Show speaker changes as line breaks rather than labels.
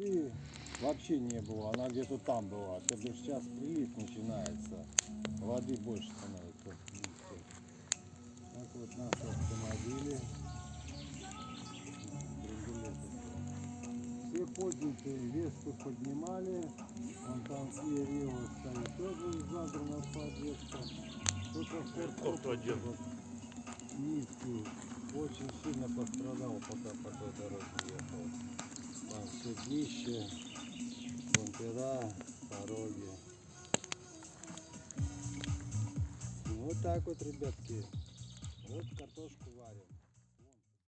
Воды вообще не было, она где-то там была. Когда сейчас прилив начинается, воды больше становится. Так вот наши автомобили. Все поднятые Весту поднимали. Вон там Kia Rio стоит, тоже задрана подвеска. Только Ford
один.
вот низкий очень сильно пострадал, пока по той дороге ехал. Там все днище, бампера, пороги. Вот так вот, ребятки. Вот картошку варим.